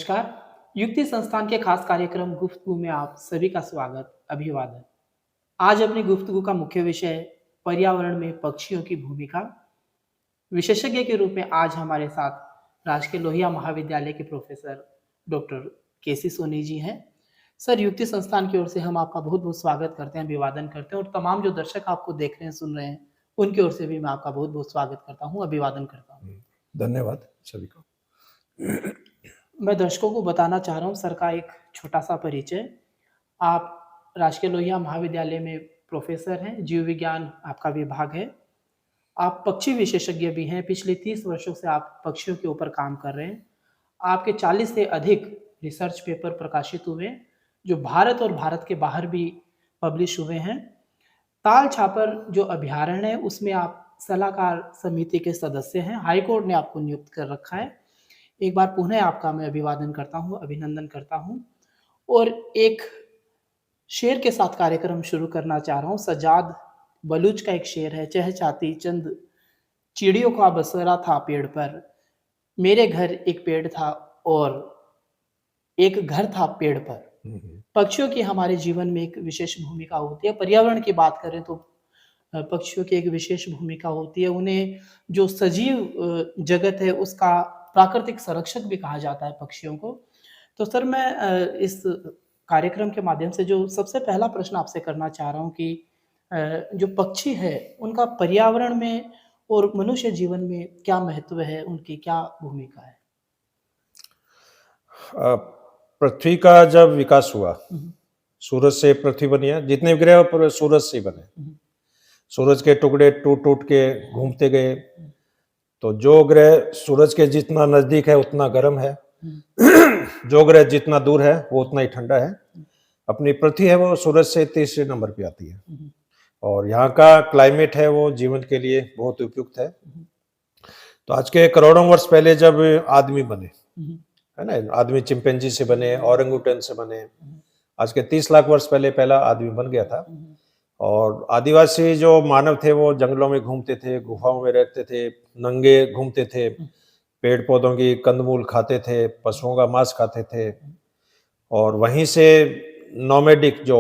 नमस्कार। युक्ति संस्थान के खास कार्यक्रम गुफ्तगू में आप सभी का स्वागत, अभिवादन। आज अपनी गुफ्तगू का मुख्य विषय है पर्यावरण में पक्षियों की भूमिका। विशेषज्ञ के रूप में आज हमारे साथ राजकीय लोहिया महाविद्यालय के प्रोफेसर डॉक्टर केसी सोनी जी हैं। सर, युक्ति संस्थान की ओर से हम आपका बहुत बहुत स्वागत करते हैं, अभिवादन करते हैं और तमाम जो दर्शक आपको देख रहे हैं, सुन रहे हैं, उनकी ओर से भी मैं आपका बहुत बहुत स्वागत करता हूँ, अभिवादन करता हूँ। धन्यवाद सभी को। मैं दर्शकों को बताना चाह रहा हूँ सर का एक छोटा सा परिचय। आप राजकीय लोहिया महाविद्यालय में प्रोफेसर हैं, जीव विज्ञान आपका विभाग है। आप पक्षी विशेषज्ञ भी हैं, पिछले 30 वर्षों से आप पक्षियों के ऊपर काम कर रहे हैं। आपके 40 से अधिक रिसर्च पेपर प्रकाशित हुए, जो भारत और भारत के बाहर भी पब्लिश हुए हैं। ताल छापर जो अभ्यारण्य है, उसमें आप सलाहकार समिति के सदस्य हैं, हाईकोर्ट ने आपको नियुक्त कर रखा है। एक बार पुनः आपका मैं अभिवादन करता हूँ, अभिनंदन करता हूँ। और एक शेर के साथ कार्यक्रम शुरू करना चाह रहा हूँ। सजाद बलूच का एक शेर है, चहचहाती चंद चिड़ियों का बसेरा था पेड़ पर, मेरे घर एक पेड़ था और एक घर था पेड़ पर। पक्षियों की हमारे जीवन में एक विशेष भूमिका होती है। पर्यावरण की बात करें तो पक्षियों की एक विशेष भूमिका होती है। उन्हें जो सजीव जगत है उसका प्राकृतिक संरक्षक भी कहा जाता है पक्षियों को। तो सर, मैं इस कार्यक्रम के माध्यम से जो सबसे पहला प्रश्न आपसे करना चाह रहा हूँ कि जो पक्षी है उनका पर्यावरण में और मनुष्य जीवन में क्या महत्व है, उनकी क्या भूमिका है? पृथ्वी का जब विकास हुआ, सूरज से पृथ्वी बनी है, जितने ग्रह पर सूरज से बने, सूरज के टुकड़े टूट टूट के घूमते गए। तो जो ग्रह सूरज के जितना नजदीक है उतना गर्म है, जो ग्रह जितना दूर है वो उतना ही ठंडा है। अपनी पृथ्वी है वो सूरज से तीसरे नंबर पे आती है और यहाँ का क्लाइमेट है वो जीवन के लिए बहुत उपयुक्त है। तो आज के करोड़ों वर्ष पहले जब आदमी बने, है ना, आदमी चिंपैंजी से बने, औरंगुटन से बने, आज के 30 लाख वर्ष पहले पहला आदमी बन गया था। और आदिवासी जो मानव थे वो जंगलों में घूमते थे, गुफाओं में रहते थे, नंगे घूमते थे, पेड़ पौधों की कंदमूल खाते थे, पशुओं का मांस खाते थे। और वहीं से नोमैडिक जो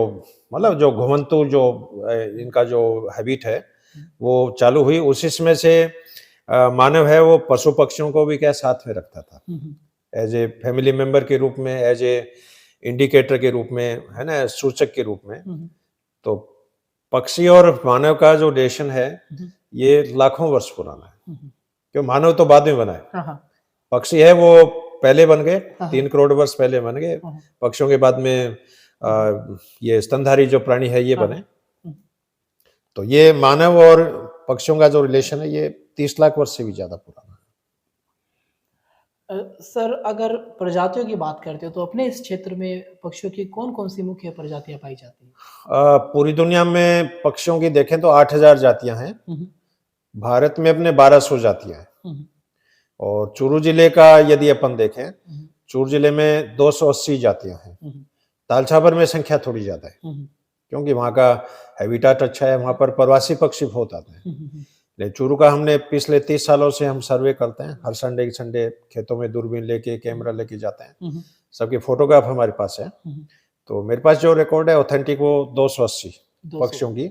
मतलब जो घुमंतु जो इनका जो हैबिट है वो चालू हुई। उसी समय से मानव है वो पशु पक्षियों को भी क्या साथ में रखता था, एज ए फैमिली मेंबर के रूप में, एज ए इंडिकेटर के रूप में, है ना, सूचक के रूप में। तो पक्षी और मानव का जो रिलेशन है ये लाखों वर्ष पुराना है, क्यों मानव तो बाद में बना है। पक्षी है वो पहले बन गए, 3 करोड़ वर्ष पहले बन गए। पक्षियों के बाद में ये स्तनधारी जो प्राणी है ये बने। तो ये मानव और पक्षियों का जो रिलेशन है ये 30 लाख वर्ष से भी ज्यादा पुराना है। सर, अगर प्रजातियों की बात करते हो तो अपने इस क्षेत्र में पक्षियों की कौन कौन सी मुख्य प्रजातियां पाई जाती हैं? पूरी दुनिया में पक्षियों की देखें तो 8000 जातियां हैं। भारत में अपने 1200 जातियां हैं। और चूरू जिले का यदि अपन देखें, चूरू जिले में 280 जातियां हैं। तालछापर में संख्या थोड़ी ज्यादा है क्योंकि वहाँ का हैबिटाट अच्छा है, वहाँ पर प्रवासी पक्षी बहुत आते हैं। लेकिन चूरू का हमने पिछले 30 सालों से हम सर्वे करते हैं, हर संडे खेतों में दूरबीन लेके, कैमरा लेके जाते हैं। सबके फोटोग्राफ हमारे पास है। तो मेरे पास जो रिकॉर्ड है ऑथेंटिक वो 280 पक्षियों की।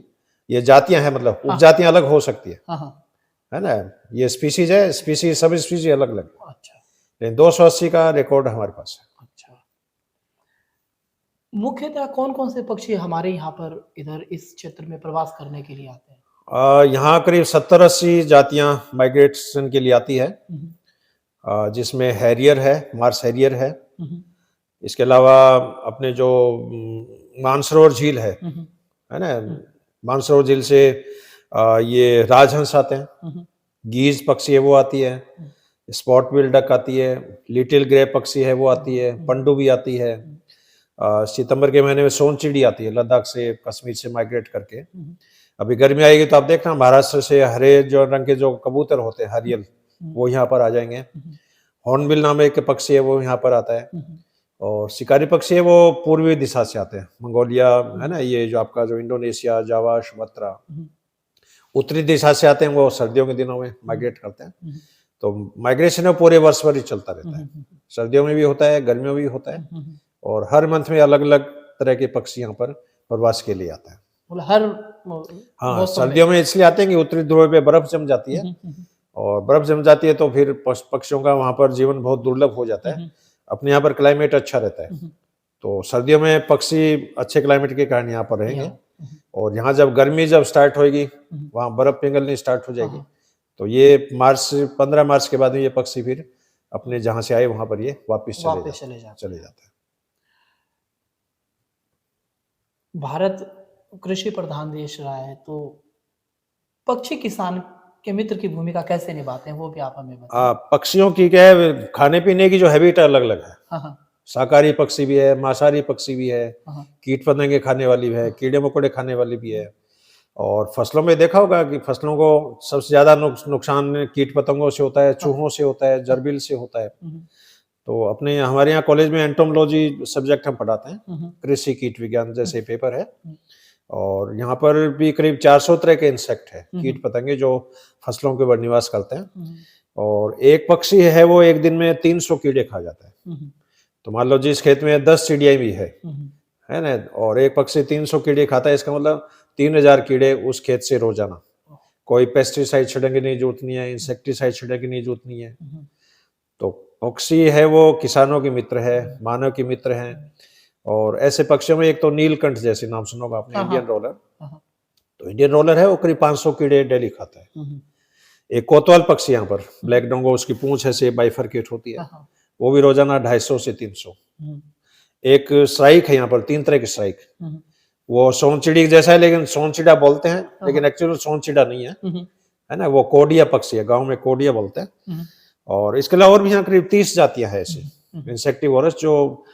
ये जातियां हैं, मतलब उपजातियां अलग हो सकती है ना, ये स्पीसीज है, स्पीसीज सब स्पीसीज अलग अलग। अच्छा। लेकिन 280 का रिकॉर्ड हमारे पास है। अच्छा। मुख्यतः कौन कौन से पक्षी हमारे यहाँ पर इधर इस क्षेत्र में प्रवास करने के लिए आते हैं? यहाँ करीब 70-80 जातियां माइग्रेशन के लिए आती है, जिसमें हैरियर है, मार्स हैरियर है। इसके अलावा अपने जो मानसरोवर झील है ना, मानसरोवर झील से ये राजहंस आते हैं, गीज पक्षी है वो आती है, स्पॉट बिल डक आती है, लिटिल ग्रे पक्षी है वो आती है, पंडुबी आती है। सितंबर के महीने में सोनचिड़ी आती है, लद्दाख से कश्मीर से माइग्रेट करके। अभी गर्मी आएगी तो आप देखना महाराष्ट्र से हरे जो रंग के जो कबूतर होते हैं, हरियल, वो यहाँ पर आ जाएंगे। हॉर्नबिल नाम एक पक्षी है वो यहाँ पर आता है। और शिकारी पक्षी है वो पूर्वी दिशा से आते हैं, मंगोलिया, है ना, ये जो आपका जो इंडोनेशिया, जावा, सुमात्रा, उत्तरी दिशा से आते हैं, वो सर्दियों के दिनों में माइग्रेट करते हैं। तो माइग्रेशन है पूरे वर्ष भर ही चलता रहता है, सर्दियों में भी होता है, गर्मियों में भी होता है, और हर मंथ में अलग अलग तरह के पक्षी यहाँ पर प्रवास के लिए आता है। मतलब हर हाँ, मौसम सर्दियों में इसलिए आते हैं कि उत्तरी ध्रुव पे बर्फ जम जाती है, और बर्फ जम जाती है तो फिर पक्षियों का वहां पर जीवन बहुत दुर्लभ हो जाता है। अपने यहाँ पर क्लाइमेट अच्छा रहता है, तो सर्दियों में पक्षी अच्छे क्लाइमेट के कारण यहाँ पर रहेंगे, और यहाँ जब गर्मी जब स्टार्ट होगी, वहाँ बर्फ पिघलनी स्टार्ट हो जाएगी, तो ये 15 मार्च के बाद में ये पक्षी फिर अपने जहाँ से आए वहां पर ये वापस चले जाते हैं। भारत कृषि प्रधान देश रहा है, तो पक्षी किसान के मित्र की भूमिका कैसे निभाते हैं, वो भी आप हमें बताएं। पक्षियों की क्या है, खाने पीने की जो हैबिट अलग अलग है। हाँ, शाकाहारी पक्षी भी है, मांसाहारी पक्षी भी है, कीट पतंगे खाने वाली भी है, कीड़े मकोड़े खाने वाली भी है। और फसलों में देखा होगा कि फसलों को सबसे ज्यादा नुकसान कीट पतंगों से होता है, चूहों से होता है, जरबिल से होता है। तो अपने हमारे यहाँ कॉलेज में एंटोमोलॉजी सब्जेक्ट हम पढ़ाते हैं, कृषि कीट विज्ञान जैसे पेपर है, और यहाँ पर भी करीब 400 तरह के इंसेक्ट है, कीट पतंगे जो फसलों के ऊपर निवास करते हैं। और एक पक्षी है वो एक दिन में 300 कीड़े खा जाता है। तो मान लो जिस खेत में 10 चिड़िया भी है ना, और एक पक्षी 300 कीड़े खाता है, इसका मतलब 3000 कीड़े उस खेत से रोजाना। कोई पेस्टिसाइड छिड़कने की जरूरत नहीं है, इंसेक्टिसाइड छिड़कने की जरूरत नहीं है। तो पक्षी है वो किसानों के मित्र है, मानव के मित्र हैं। और ऐसे पक्षियों में एक तो नीलकंठ, जैसे नाम सुना होगा आपने, इंडियन रोलर। तो इंडियन रोलर है वो करीब 500 कीड़े डेली खाता है। एक कोतवाल पक्षी यहाँ पर ब्लैक डोंगो, उसकी पूंछ ऐसे बाइफरकेट होती है, वो भी रोजाना 250 से 300। एक श्राइक है यहाँ पर, 3 तरह के श्राइक, वो सोनचिड़ी जैसा है, लेकिन सोनचिड़ा बोलते हैं, लेकिन एक्चुअली सोनचिड़ा नहीं है ना, वो कोडिया पक्षी है, गांव में कोडिया बोलते हैं। और इसके अलावा और भी यहाँ करीब 30 जातियां हैं ऐसी इंसेक्टिवोरस, जो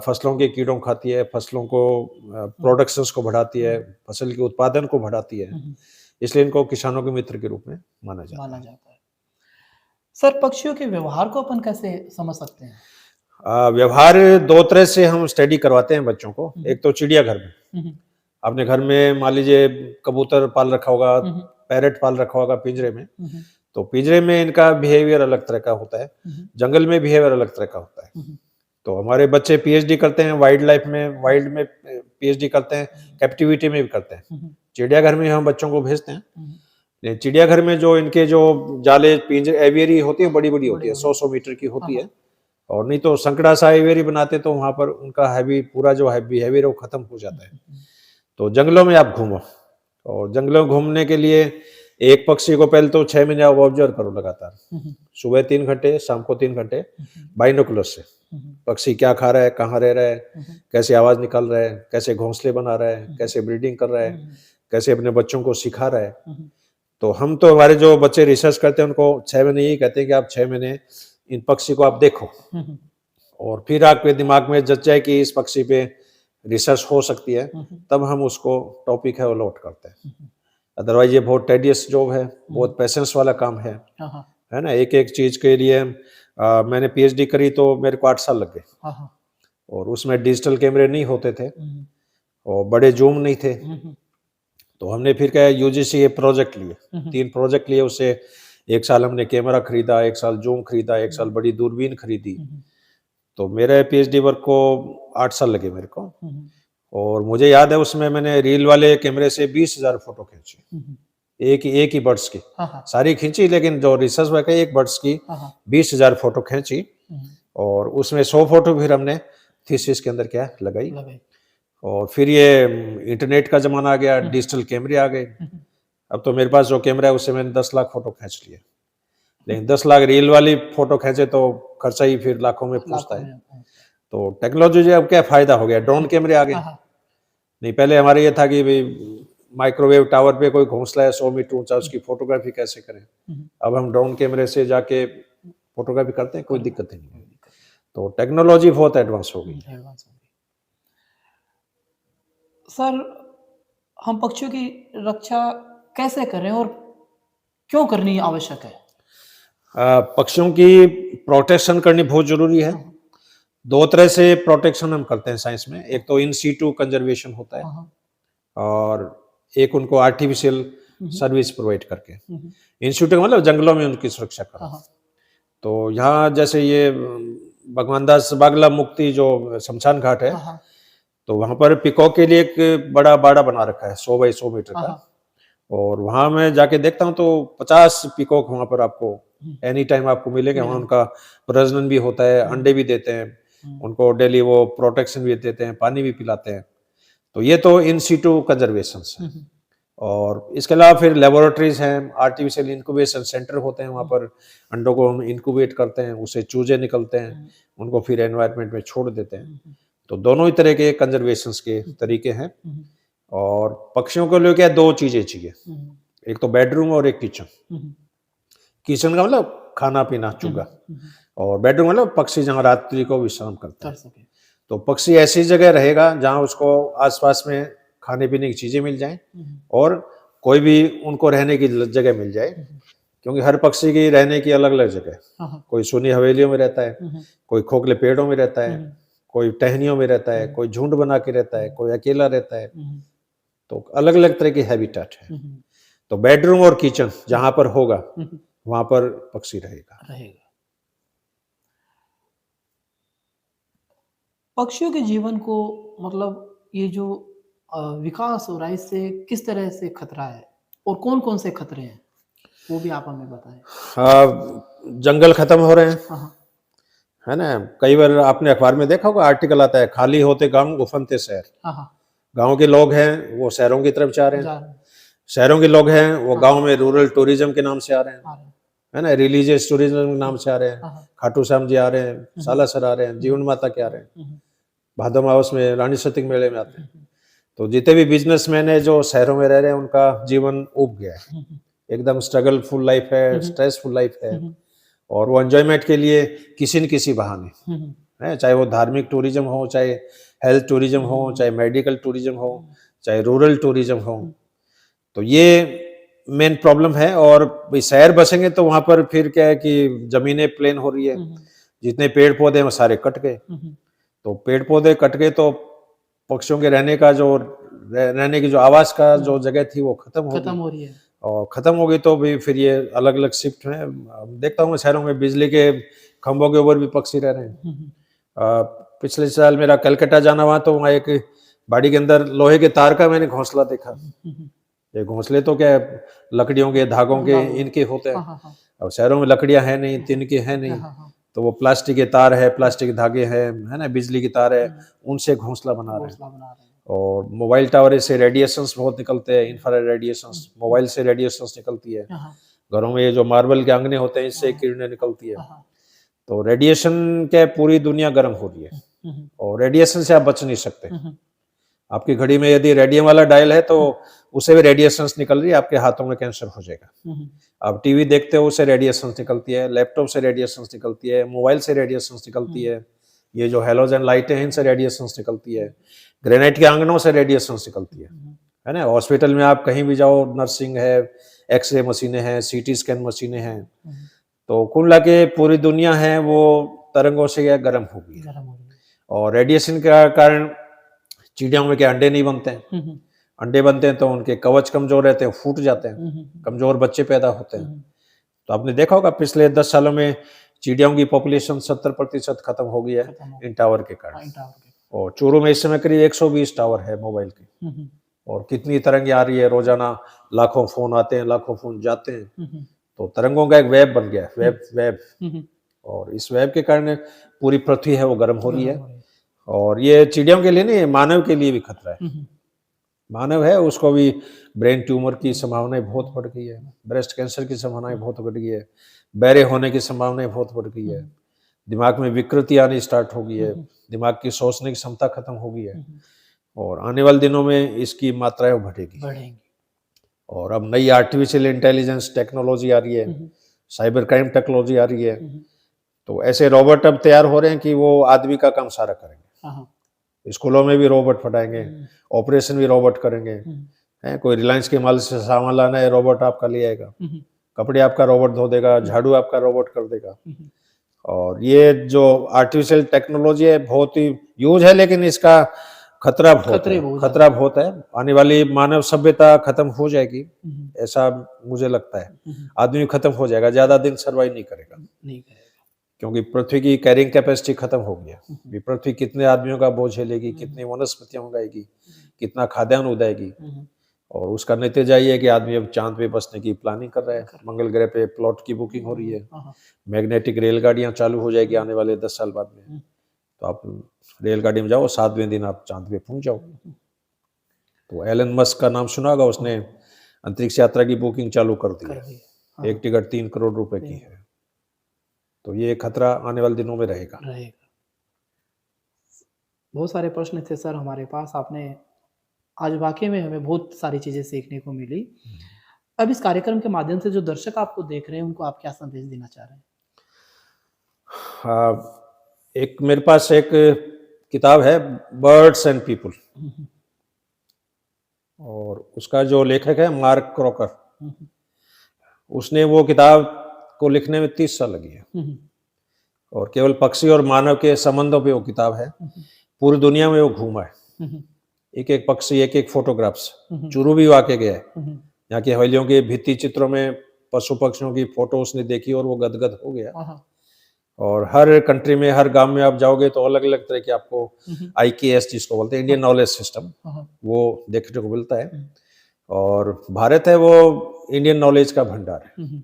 फसलों के कीड़ों खाती है, फसलों को प्रोडक्शंस को बढ़ाती है, फसल के उत्पादन को बढ़ाती है, इसलिए इनको किसानों के मित्र के रूप में माना जाता है। सर, पक्षियों के व्यवहार को अपन कैसे समझ सकते हैं? व्यवहार 2 तरह से हम स्टडी करवाते हैं बच्चों को। एक तो चिड़ियाघर में, अपने घर में मान लीजिए कबूतर पाल रखा होगा, पैरेट पाल रखा होगा पिंजरे में, तो पिंजरे में इनका बिहेवियर अलग तरह का होता है, जंगल में बिहेवियर अलग तरह का होता है। तो हमारे बच्चे पीएचडी करते हैं वाइल्ड लाइफ में, वाइल्ड में पीएचडी करते हैं, कैप्टिविटी में भी करते हैं। चिड़ियाघर में हम बच्चों को भेजते हैं। चिड़ियाघर में जो इनके जो जाले पिंजरे एवियरी होती है, बड़ी बड़ी होती है, 100 मीटर की होती है, और नहीं तो संकड़ा सा एवियरी बनाते तो वहां पर उनका पूरा जो है बिहेवियर वो खत्म हो जाता है। तो जंगलों में आप घूमो, और जंगलों में घूमने के लिए एक पक्षी को पहले तो 6 महीने आप ऑब्जर्व करो लगातार, सुबह 3 घंटे, शाम को 3 घंटे बाइनोकुलर से। पक्षी क्या खा रहा है, कहाँ रह रहा है, कैसे आवाज निकाल रहा है, कैसे घोंसले बना रहा है, कैसे ब्रीडिंग कर रहा है, कैसे अपने बच्चों को सिखा रहा है। तो हम तो हमारे जो बच्चे रिसर्च करते हैं उनको 6 महीने यही कहते हैं कि आप 6 महीने इन पक्षी को आप देखो, और फिर आपके दिमाग में जच जाए कि इस पक्षी पे रिसर्च हो सकती है, तब हम उसको टॉपिक है वो लॉट करते हैं। अदरवाइज ये बहुत टेडियस जॉब है, बहुत पेशेंस वाला काम है ना। एक एक चीज के लिए मैंने पीएचडी करी तो मेरे को 8 साल लग गए, और उसमें डिजिटल कैमरे नहीं होते थे और बड़े जूम नहीं थे। तो हमने फिर क्या यूजीसी ये प्रोजेक्ट लिए, 3 प्रोजेक्ट लिए, उससे 1 साल हमने कैमरा खरीदा, 1 साल जूम खरीदा, 1 साल बड़ी दूरबीन खरीदी। तो मेरे पीएचडी वर्क को 8 साल लगे मेरे को। और मुझे याद है उसमें मैंने रील वाले कैमरे से 20,000 फोटो खींची, एक ही बर्ड्स की, सारी खींची, लेकिन जो रिसर्च वर्क है एक बर्ड्स की 20,000 फोटो खींची, और उसमें 100 फोटो फिर हमने थीसिस के अंदर क्या लगाई। और फिर ये इंटरनेट का जमाना आ गया, डिजिटल कैमरे आ गए। अब तो मेरे पास जो कैमरा है उससे मैंने 10 लाख फोटो खींच लिए, लेकिन 10 लाख रील वाली फोटो खींचे तो खर्चा ही फिर लाखों में पहुंचता है। तो टेक्नोलॉजी जो अब क्या फायदा हो गया, ड्रोन कैमरे आ गए। नहीं पहले हमारे ये था कि भाई माइक्रोवेव टावर पे कोई घोंसला है 100 मीटर ऊंचा, उसकी फोटोग्राफी कैसे करें। अब हम ड्रोन कैमरे से जाके फोटोग्राफी करते हैं, कोई दिक्कत ही नहीं। तो टेक्नोलॉजी बहुत एडवांस हो गई। सर, हम पक्षियों की रक्षा कैसे करें और क्यों करनी आवश्यक है? पक्षियों की प्रोटेक्शन करनी बहुत जरूरी है। 2 तरह से प्रोटेक्शन हम करते हैं साइंस में, एक तो इन सीटू कंजर्वेशन होता है, और एक उनको आर्टिफिशियल सर्विस प्रोवाइड करके। इन सीटू मतलब जंगलों में उनकी सुरक्षा करना, तो यहाँ जैसे ये भगवान दास बागला मुक्ति जो शमशान घाट है, हाँ, हाँ, तो वहां पर पिकॉक के लिए एक बड़ा बाड़ा बना रखा है 100 बाई 100 मीटर हाँ, का। हाँ, और वहां मैं जाके देखता हूँ तो 50 पिकॉक वहां पर आपको एनी टाइम आपको मिलेंगे। वहां उनका प्रजनन भी होता है, अंडे भी देते हैं, उनको डेली वो प्रोटेक्शन भी देते हैं, पानी भी पिलाते हैं। तो ये तो इन सीटू कंजर्वेशन है। और इसके अलावा फिर लेबोरेटरीज हैं, आर्टिफिशियल इंक्यूबेशन सेंटर होते हैं, वहाँ पर अंडों को हम इंक्यूबेट करते हैं, उससे चूजे निकलते हैं, उनको फिर एनवायरनमेंट में छोड़ देते हैं। तो दोनों ही तरह के कंजर्वेशन के तरीके हैं। और पक्षियों के लिए क्या दो चीजें चाहिए, एक तो बेडरूम और एक किचन। किचन का मतलब खाना पीना चूगा, और बेडरूम मतलब पक्षी जहाँ रात्रि को विश्राम करता है। तो पक्षी ऐसी जगह रहेगा जहाँ उसको आसपास में खाने पीने की चीजें मिल जाएं और कोई भी उनको रहने की जगह मिल जाए, क्योंकि हर पक्षी की रहने की अलग अलग जगह है। कोई सुनी हवेलियों में रहता है, कोई खोखले पेड़ों में रहता है, कोई टहनियों में रहता है, कोई झुंड बना के रहता है, कोई अकेला रहता है। तो अलग अलग तरह की हैबिटेट है। तो बेडरूम और किचन जहां पर होगा वहां पर पक्षी रहेगा। पक्षियों के जीवन को मतलब ये जो विकास हो रहा है इससे किस तरह से खतरा है और कौन-कौन से खतरे हैं? वो भी आप हमें बताएं। जंगल खत्म हो रहे हैं, हाँ, है ना। कई बार आपने अखबार में देखा होगा, आर्टिकल आता है, खाली होते गांव उफनते शहर। हाँ, हाँ, गांव के लोग हैं वो शहरों की तरफ जा रहे हैं, जा शहरों के लोग हैं वो गांव में रूरल टूरिज्म के नाम से आ रहे हैं, रहे हैं। है ना, रिलीजियस टूरिज्म के नाम से आ रहे हैं। हाँ, खाटू श्याम जी आ रहे हैं, सालासर आ रहे हैं, जीवन माता के आ रहे हैं, भादो मास में रानी सती के मेले में आते हैं। तो जितने भी बिजनेसमैन है जो शहरों में रह रहे हैं उनका जीवन उब गया है, एकदम स्ट्रगल फुल लाइफ है, स्ट्रेसफुल लाइफ है। और वो एंजॉयमेंट के लिए किसी न किसी बहाने है, चाहे वो धार्मिक टूरिज्म हो, चाहे हेल्थ टूरिज्म हो, चाहे मेडिकल टूरिज्म हो, चाहे रूरल टूरिज्म हो। तो ये मेन प्रॉब्लम है। और शहर बसेंगे तो वहां पर फिर क्या है कि जमीनें प्लेन हो रही है, जितने पेड़ पौधे हैं वो सारे कट गए। तो पेड़ पौधे कट गए तो पक्षियों के रहने की जो आवास का जो जगह थी वो खत्म हो रही है। और खत्म हो गई तो भी फिर ये अलग अलग शिफ्ट में देखता हूँ शहरों में बिजली के खंभों के ऊपर भी पक्षी रह रहे हैं। पिछले साल मेरा कलकत्ता जाना हुआ तो वहाँ एक बाड़ी के अंदर लोहे के तार का मैंने घोंसला देखा। ये घोंसले तो क्या लकड़ियों के धागों के इनके होते हैं, अब शहरों में लकड़ियां है नहीं, तिनके है नहीं, तो वो प्लास्टिक के तार है, प्लास्टिक के धागे है ना, बिजली की तार है, उनसे घोंसला बना रहे हैं। और मोबाइल टावर से रेडिएशंस बहुत निकलते हैं, इंफ्रारेड रेडिएशंस, मोबाइल से रेडिएशंस निकलती है। घरों में ये जो मार्बल के आंगने होते हैं इससे किरणें निकलती है। तो रेडिएशन क्या पूरी दुनिया गर्म हो रही है और रेडिएशन से आप बच नहीं सकते। आपकी घड़ी में यदि रेडियम वाला डायल है तो उसे भी रेडिएशंस निकल रही है, आपके हाथों में कैंसर हो जाएगा। आप टीवी देखते हो उसे रेडिएशंस निकलती है, लैपटॉप से रेडिएशंस निकलती है, मोबाइल से रेडिएशंस निकलती है, ये जो हेलोजन लाइटें हैं इनसे रेडिएशंस निकलती है, ग्रेनाइट के आंगनों से रेडिएशंस निकलती है ना। हॉस्पिटल में आप कहीं भी जाओ, नर्सिंग है, एक्सरे मशीनें हैं, सीटी स्कैन मशीनें हैं, तो कुल मिला के पूरी दुनिया है वो तरंगों से गर्म हो गई है। और रेडिएशन के कारण चिड़ियों में क्या अंडे नहीं बनते हैं, अंडे बनते हैं तो उनके कवच कमजोर रहते हैं, फूट जाते हैं, कमजोर बच्चे पैदा होते हैं। तो आपने देखा होगा पिछले 10 सालों में चिड़ियों की पॉपुलेशन 70% खत्म हो गई है इन टावर के कारण। और चूरू में इस समय करीब 120 टावर है मोबाइल के, और कितनी तरंगे आ रही है, रोजाना लाखों फोन आते हैं, लाखों फोन जाते हैं। तो तरंगों का एक वेब बन गया, वेब। और इस वेब के कारण पूरी पृथ्वी है वो गर्म हो रही है। और ये चिड़ियों के लिए नहीं, मानव के लिए भी खतरा है। मानव है उसको भी ब्रेन ट्यूमर की संभावनाएं बहुत बढ़ गई है, ब्रेस्ट कैंसर की संभावनाएं बहुत बढ़ गई है, बहरे होने की संभावनाएं बहुत बढ़ गई है, दिमाग में विकृति आनी स्टार्ट हो गई है, दिमाग की सोचने की क्षमता खत्म हो गई है। और आने वाले दिनों में इसकी मात्राएं बढ़ेगी। और अब नई आर्टिफिशियल इंटेलिजेंस टेक्नोलॉजी आ रही है, साइबर क्राइम टेक्नोलॉजी आ रही है। तो ऐसे रोबोट अब तैयार हो रहे हैं कि वो आदमी का काम सारा करेंगे। स्कूलों में भी रोबोट पढ़ाएंगे, ऑपरेशन भी रोबोट करेंगे। है कोई रिलायंस के माल से सामान लाना है, रोबोट आपका ले आएगा, कपड़े आपका रोबोट धो देगा, झाड़ू आपका रोबोट कर देगा। और ये जो आर्टिफिशियल टेक्नोलॉजी है बहुत ही यूज है, लेकिन इसका खतरा बहुत है। आने वाली मानव सभ्यता खत्म हो जाएगी ऐसा मुझे लगता है। आदमी खत्म हो जाएगा, ज्यादा दिन सर्वाइव नहीं करेगा। क्योंकि पृथ्वी की कैरिंग कैपेसिटी खत्म हो गई है। अभी पृथ्वी कितने आदमियों का बोझ झेलेगी, कितनी वनस्पतियां उगाएगी, कितना खाद्यान्न उगाएगी, और उसका नतीजा ये है कि आदमी अब चांद पे बसने की प्लानिंग कर रहा है। मंगल ग्रह पे प्लॉट की बुकिंग हो रही है, मैग्नेटिक रेलगाड़ियां चालू हो जाएगी आने वाले 10 साल बाद में। तो आप रेलगाड़ी में जाओ, 7वें दिन आप चांद पे पहुंच जाओ। तो एलन मस्क का नाम सुना होगा, उसने अंतरिक्ष यात्रा की बुकिंग चालू कर दी है। एक टिकट 3 करोड़ रुपए की है। तो ये खतरा आने वाले दिनों में रहेगा। बहुत सारे प्रश्न थे सर हमारे पास, आपने आज वाकई में हमें बहुत सारी चीजें सीखने को मिली। अब इस कार्यक्रम के माध्यम से जो दर्शक आपको देख रहे हैं उनको आप क्या संदेश देना चाह रहे हैं? एक मेरे पास एक किताब है, बर्ड्स एंड पीपल, और उसका जो लेखक है मार्क क्रॉकर। उसने वो किताब को लिखने में 30 साल लगी है, और केवल पक्षी और मानव के संबंधों पे वो किताब है। पूरी दुनिया में वो घूमा है, एक एक पक्षी, एक एक फोटोग्राफ्स। चुरू भी वाके गया है, यहाँ की हवेलियों के भित्ति चित्रों में पशु पक्षियों की फोटो उसने देखी और वो गदगद हो गया। और हर कंट्री में, हर गांव में आप जाओगे तो अलग अलग तरह के आपको IKS जिसको बोलते हैं, इंडियन नॉलेज सिस्टम, वो देखने को मिलता है। और भारत है वो इंडियन नॉलेज का भंडार है।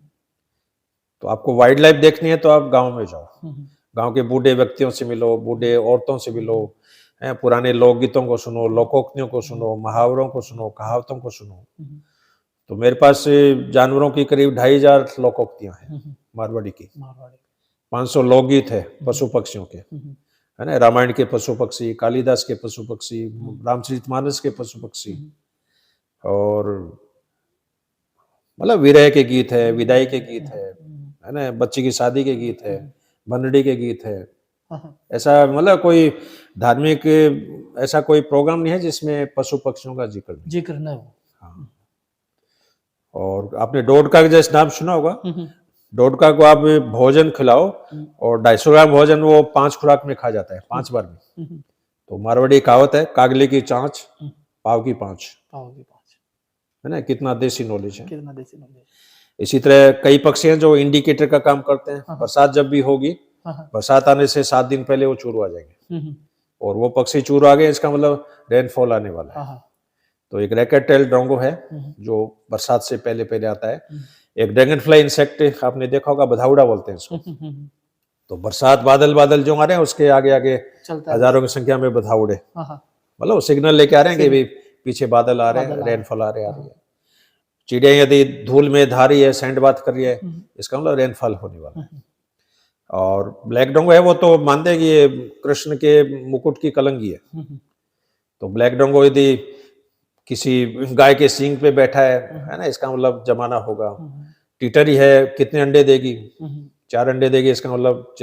तो आपको वाइल्ड लाइफ देखनी है तो आप गांव में जाओ, गांव के बूढ़े व्यक्तियों से मिलो, बूढ़े औरतों से मिलो, पुराने लोकगीतों को सुनो, लोकोक्तियों को सुनो, मुहावरों को सुनो, कहावतों को सुनो। तो मेरे पास जानवरों की करीब 2500 लोकोक्तियां हैं मारवाड़ी की, 500 लोकगीत है पशु पक्षियों के, है ना, रामायण के पशु पक्षी, कालिदास के पशु पक्षी, रामचरितमानस के पशु पक्षी, और मतलब विरह के गीत है, विदाई के गीत है ना, बच्चे की शादी के गीत है, बनड़ी के गीत है। ऐसा मतलब कोई धार्मिक ऐसा कोई प्रोग्राम नहीं है जिसमें पशु पक्षियों का जिक्र न हो। हाँ। और आपने डोडका का जैसे नाम सुना होगा, डोडका को आप भोजन खिलाओ और 250 ग्राम भोजन वो 5 खुराक में खा जाता है, 5 बार में। तो मारवाड़ी कहावत है, कागले की चांच पाव की पांच, है ना, कितना देसी नॉलेज है। इसी तरह कई पक्षी हैं जो इंडिकेटर का काम करते हैं। बरसात जब भी होगी, बरसात आने से 7 दिन पहले वो चूरू आ जाएंगे, और वो पक्षी चूरू आ गए इसका मतलब रेनफॉल आने वाला है। तो एक रैकेट टेल ड्रोंगो है जो बरसात से पहले पहले आता है। एक ड्रैगन फ्लाई इंसेक्ट आपने देखा होगा, बधाउड़ा बोलते हैं इसको। तो बरसात बादल जो आ रहे हैं उसके आगे आगे हजारों की संख्या में बधाउड़े, मतलब सिग्नल लेके आ रहे हैं कि भाई पीछे बादल आ रहे हैं, रेनफॉल आ रही है। चिड़िया यदि धूल में धा रही है, सैंड बात कर रही है, इसका मतलब रेनफॉल होने वाला है। और ब्लैक डोंगो है वो तो मानते हैं कि ये कृष्ण के मुकुट की कलंगी है। तो ब्लैक डोंगो यदि किसी गाय के सींग पे बैठा है ना, इसका मतलब जमाना होगा। टिटरी है, कितने अंडे देगी, 4 अंडे देगी, इसका मतलब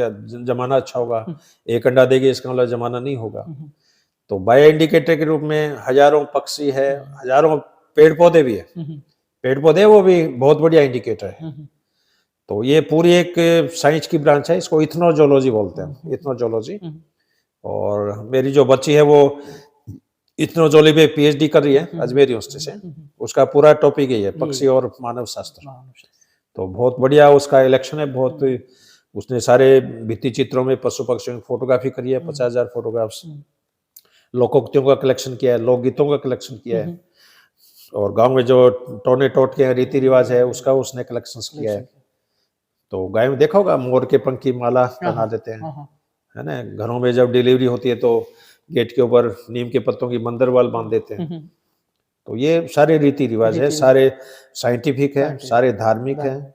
जमाना अच्छा होगा। 1 अंडा देगी, इसका मतलब जमाना नहीं होगा। तो बायो इंडिकेटर के रूप में हजारों पक्षी है, हजारों पेड़ पौधे भी है। पेड़ पौधे वो भी बहुत बढ़िया इंडिकेटर है। तो ये पूरी एक साइंस की ब्रांच है, इसको इथनोजोलॉजी बोलते हैं, इथनोजोलॉजी। और मेरी जो बच्ची है वो इथनोजोलॉजी पे PhD कर रही है अजमेर यूनिवर्सिटी से। उसका पूरा टॉपिक यही है, पक्षी और मानव शास्त्र। तो बहुत बढ़िया उसका इलेक्शन है, बहुत उसने सारे भित्ति चित्रों में पशु पक्षियों की फोटोग्राफी करी है, 50,000 फोटोग्राफ्स। लोकोक्तियों का कलेक्शन किया है, लोकगीतों का कलेक्शन किया है, और गांव में जो टोने टोट के रीति रिवाज है उसका उसने कलेक्शन किया है। तो गाय में देखा होगा, मोर के पंख की माला बना देते हैं, है ना। घरों में जब डिलीवरी होती है तो गेट के ऊपर नीम के पत्तों की मंदरवाल बांध देते हैं। तो ये सारे रीति रिवाज है, सारे साइंटिफिक है, सारे धार्मिक है,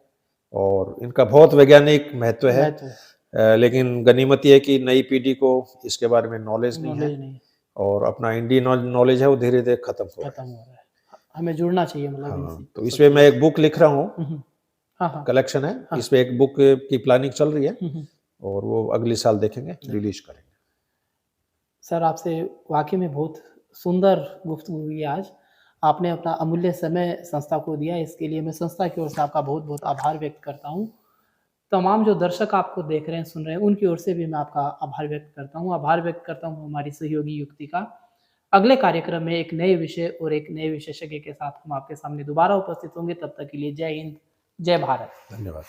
और इनका बहुत वैज्ञानिक महत्व है। लेकिन गनीमत ये है कि नई पीढ़ी को इसके बारे में नॉलेज नहीं है, और अपना इंडियन नॉलेज है वो धीरे धीरे खत्म हो रहा है। हमें जुड़ना चाहिए मतलब। तो इसमें मैं एक बुक लिख रहा हूँ, कलेक्शन है, इसमें एक बुक की प्लानिंग चल रही है, और वो अगले साल देखेंगे, रिलीज करेंगे। सर आपसे वाकई में बहुत सुंदर गुफ्तगू हुई आज। आपने अपना अमूल्य समय संस्था को दिया, इसके लिए मैं संस्था की ओर से आपका बहुत बहुत आभार व्यक्त करता हूँ। तमाम जो दर्शक आपको देख रहे हैं, सुन रहे हैं, उनकी ओर से भी मैं आपका आभार व्यक्त करता हूँ। आभार व्यक्त करता हूँ हमारी सहयोगी युक्ति का। अगले कार्यक्रम में एक नए विषय और एक नए विशेषज्ञ के साथ हम आपके सामने दोबारा उपस्थित होंगे। तब तक के लिए जय हिंद, जय भारत। धन्यवाद।